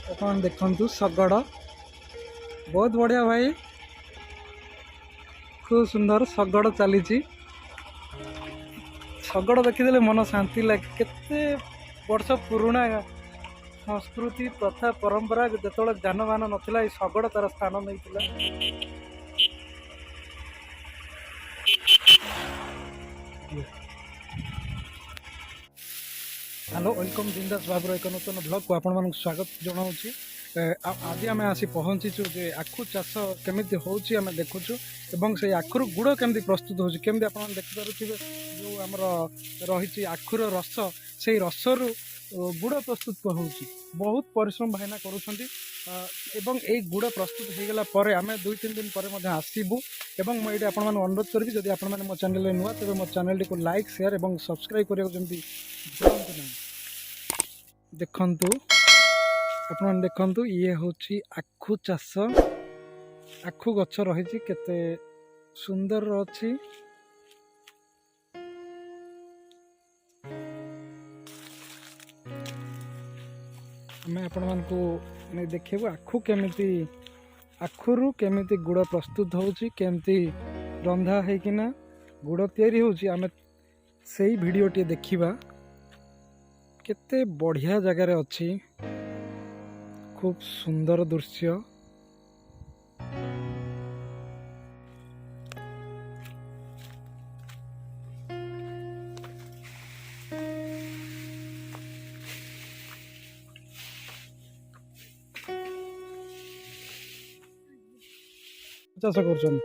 अपन देखु शगड़ बहुत बढ़िया भाई खूब सुंदर शगड़ चली शगड़ देखीदे मन शांति लगे केते वर्ष पुराणा संस्कृति प्रथा परंपरा जो जानवाहन नाला शगड़ तार स्थान नहीं। हेलो वेलकम जिंदास बाबूर एक नूतन ब्लॉग को आपण मानक स्वागत जनाऊँगी। आज आम आसी पहुँचीचु जे आखु चाष केमी होमें देखुचु एवं से आखुर गुड़ केमी प्रस्तुत होमती आप देखिपे जो आमर रही आखुर रस से रसरु गुड़ प्रस्तुत हो बहुत परिश्रम भाईना करुँच गुड़ प्रस्तुत हो गला आम 2-3 दिन पर आसबू एवं मुझे आप अनुरोध करी जब आप मो चैनल नुआ तेज मो चैनल को लाइक शेयर और सब्सक्राइब करने जमी देखंतु आपण देखंतु ये होची आखु चाष आखु गछ रही केते सुंदर अच्छी आम आपण मानकु नहीं देखिबु आखु केमिति आखुरु केमिति गुड़ प्रस्तुत होची केमिति रंधा है कि ना गुड़ तैयारी होची आम सेही वीडियो टी देखिबा केते बढ़िया जगार अच्छी खूब सुंदर दृश्य चाष कर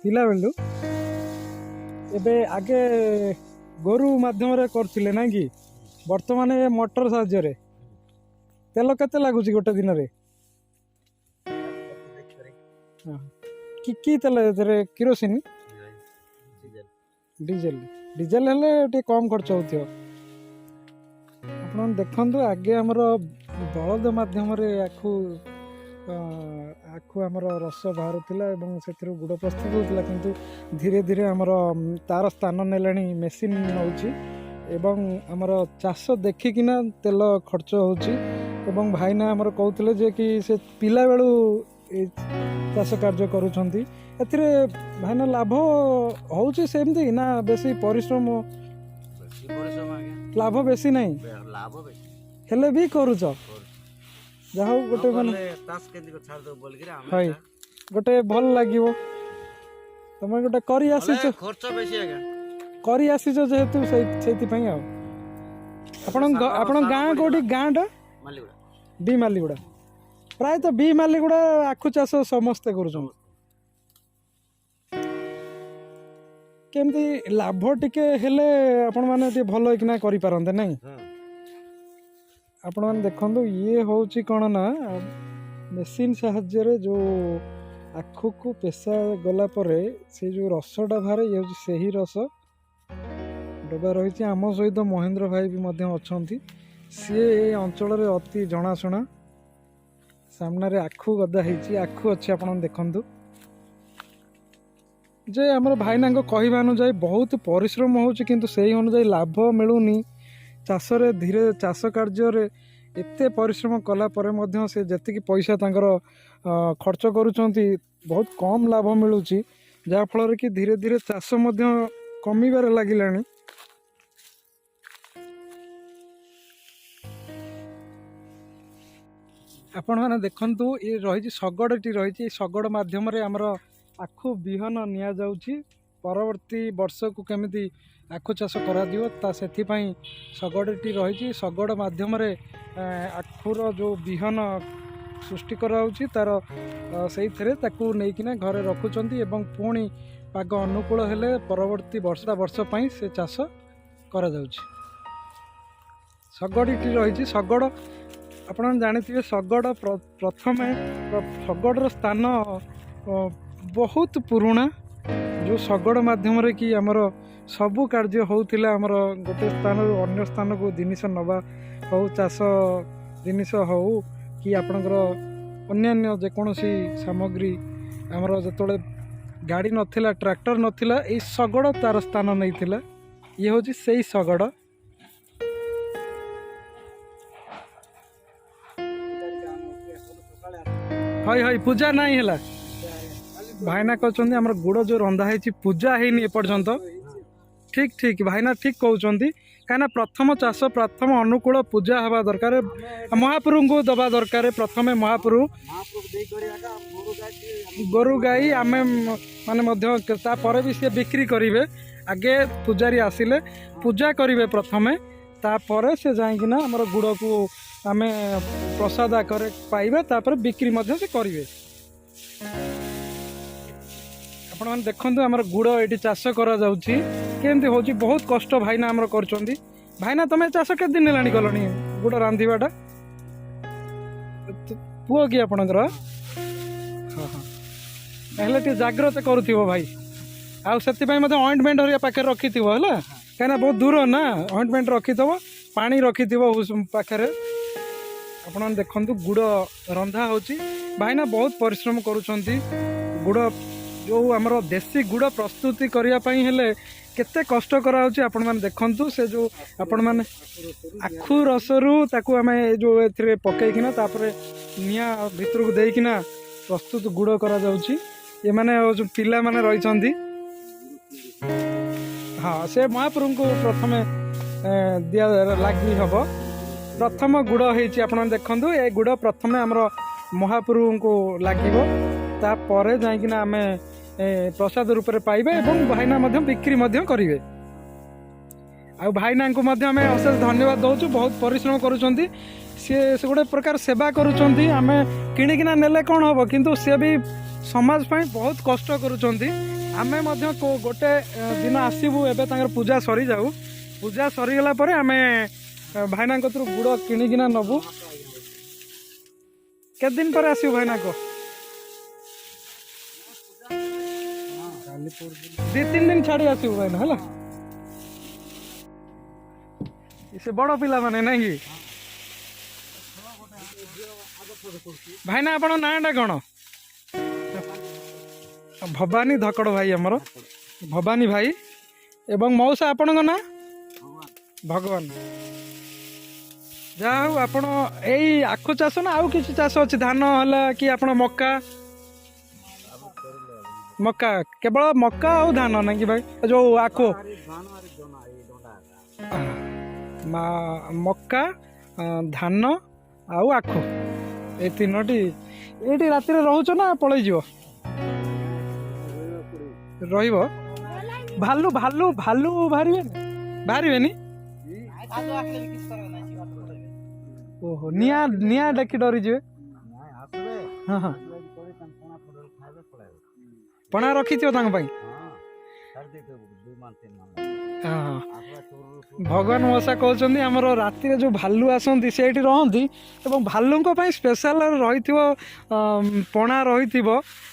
पिला बेलू एबे आगे गोरु माध्यम करथिले ना कि वर्तमान मोटर साहाय्य तेल केते लागुची गोटे दिन रे कि तेल एतरे किरोसिन डीजेल डीजेल हेले टे कम खर्च होथियो आपण देखंतु आगे हमर बलद माध्यम आखु आखु आमर रस बाहर से गुड़ प्रस्तुत होता किंतु धीरे धीरे आमर तार स्थान नेलाणी मेसीन नौची एवं आमर चाष देखिकिना तेल खर्च होची एवं भाईना आमर कहते जे कि से पिला बेलू चाष कार्य करुछंती एथिरे भाईना लाभ होची सेमती ना बेसी परिश्रम लाभ बेसी नहीं हेले भी करूछ जाओ गोटे गोटे भल लगे तुम गोटे करी आसीच जेहेतु से गाँ कौटी गाँटा बी मालीगुड़ा प्राय तो बी मालीगुड़ा आखु चाष समस्ते केमती लाभ टिके हेले आपण माने भल किना करि पारंते नहीं आपण मैंने देखो ये हूँ कौन ना मेसीन साहाय्य जो आखु को पेशा गला परे से जो रसटा बाहर ये हूँ से ही रस डबा रही आम सहित महेंद्र भाई भी अच्छा सी ए अंचल अति जनाशुना सामने आखु गदा होती आखु अच्छी आप देखु जे आम भाईना कहवा अनुजाई बहुत परिश्रम होची किंतु से अनुजाई लाभ मिलूनी चाष धीरे चाष कार्य एते परिश्रम कला परे मध्य से जेतिकी पैसा तांकर खर्च करुचंती बहुत कम लाभ मिलूची जहाँ फल कि धीरे धीरे चाष कमिबार लागिलानी आपण माने देखंतु ये रही शगड़टी रही शगड़ माध्यम आमर आखु बिहन निया जाउची परवर्ती वर्ष को केमिति आखु चाष करा से शगड़टी रही शगड़ माध्यम आखुर जो बिहन सृष्टि कराउची तार से नहीं घरे रखुचंती एवं पुणी पाग अनुकूल हेले परवर्ती वर्ष से चाष करा जाउची शगड़टी रही शगड़ आपण जानिथिबे शगड़ प्रथम शगड़ स्थान बहुत पुराणा जो शगड़ माध्यम कि आमर सबू कार्य होउथिला आमर गोटे स्थान अन्य स्थान को जिनिस नवा हो चाष जिनिस हो कि आपणकर अन्य जेकोसी सामग्री आमर जो गाड़ी नथिला ट्रैक्टर नथिला ए शगड़ तार स्थान नहीं थिला ये हूँ से शगड़ हई हई पूजा नहीं है भाईना कहते आम गुड़ जो रंधा है पूजा है एपर्यंत ठीक ठीक भाईना ठीक कहते कहीं प्रथम चाष प्रथम अनुकूल पूजा हवा दरकार महाप्रभु को दबा दरकार प्रथम महाप्रभु गोरु गाई आम माने भी सी बिक्री करेंगे आगे पूजारी आसिले पूजा करेंगे प्रथमे तापर से जाइकिना आमर गुड़ को आम प्रसाद आकार पाइबा तापर बिक्री से करेंगे आपण मैंने देखते आमर गुड़ ये चाष करमती हो बहुत कष्ट भाईना आमर कर भाईना तुम चाष के दिन है गलनी गुड़ रांधाटा पुओ कि आपणकर हाँ हाँ हेल्ले जाग्रत करूँ भाई आउ से ऑइंटमेंट हरिया पाखे रखी है कहीं बहुत दूर ना ऑइंटमेंट रखी पानी रखी पाखे आपण देखु गुड़ रंधा हो भाईना बहुत परिश्रम करुँच गुड़ जो आमर देसी गुड़ प्रस्तुति करने हेले केते कष्ट कराउची आपण माने देखंतु से जो आपण माने आखु रसरू ताकू आमे जो एथरे पकईकिना तापरे निया भितर को देइकिना प्रस्तुत गुड़ करा जाउची ये माने जो पिला माने रहिचंदी हाँ से महाप्रभु को प्रथम दिया लागली हबो प्रथम गुड़ होइची आपण देखंतु ए गुड़ प्रथम हमर महाप्रभु को लागिबो ता परे जाइकिना आमे प्रसाद रूप में पाइबे और भाईना बिक्री करेंगे आ भाईना को अशेष धन्यवाद दौचु बहुत परिश्रम करुँच सी गोटे प्रकार सेवा करुँच आम किणिकिना नेले कौन हम किंतु सी भी समाज पाई बहुत कष्ट करुँच आम गोटे दिन आसबू एवं पूजा सरी जाऊ पूजा सरीगला आम भाईना गुड़ किणिकिना नबू केत दिन पर आसबू भाईना को 2-3 दिन छाड़ी आसबू भाईना है से बड़ पिला माने नहीं भाईना आपण नाटा कौन भवानी धकड़ भाई आमर भवानी भाई एवं मौसा आपण ना भगवान जहा हूँ आपण यही आखु चाष ना आउ कि चाष अच्छी धान है कि आपण मक्का मक्का केवल मक्का और धान ना कि भाई जो आखु मक्का धान आउ आखु ये तीनोटी ये राति रोच ना पलैज भालू भालू भालू बाहर बाहर ओहो निया निया देखी डरी जे हाँ हाँ पणा रखी हाँ भगवान मशा कहते आमर राति जो भालू आसती से रहती भालू स्पेशल रही पणा रही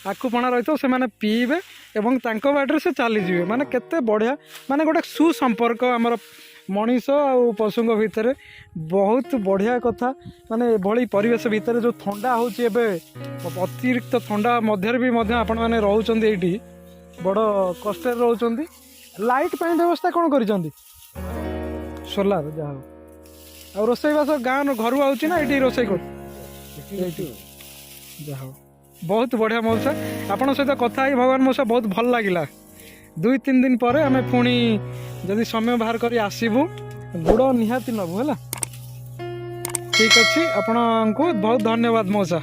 आखु पणा रही से मैंने पीबे एवं बाटर से चलीजे माने केते बढ़िया माने गोटे सुसंपर्क आमर मनीष आ पशु भितर बहुत बढ़िया कथा माने भली परिवेश भितर जो ठंडा होची एबे अतिरिक्त ठंडा मध्य भी आपण मैंने रोचंदी एठी बड़ कष्ट रोचंदी लाइट पाई व्यवस्था कौन करिसंदी सोलार जा आ रोसई बास गाँव घर आउची ना ये रोसई कर जा बहुत बढ़िया मौसा आपण सहित कथा ही भगवान मौसा बहुत भल लगिला 2-3 दिन पर आम पुणी जदि समय बाहर कर आसबू गुड़ निहाती नबू है ठीक अच्छे आपन को बहुत धन्यवाद मौसा।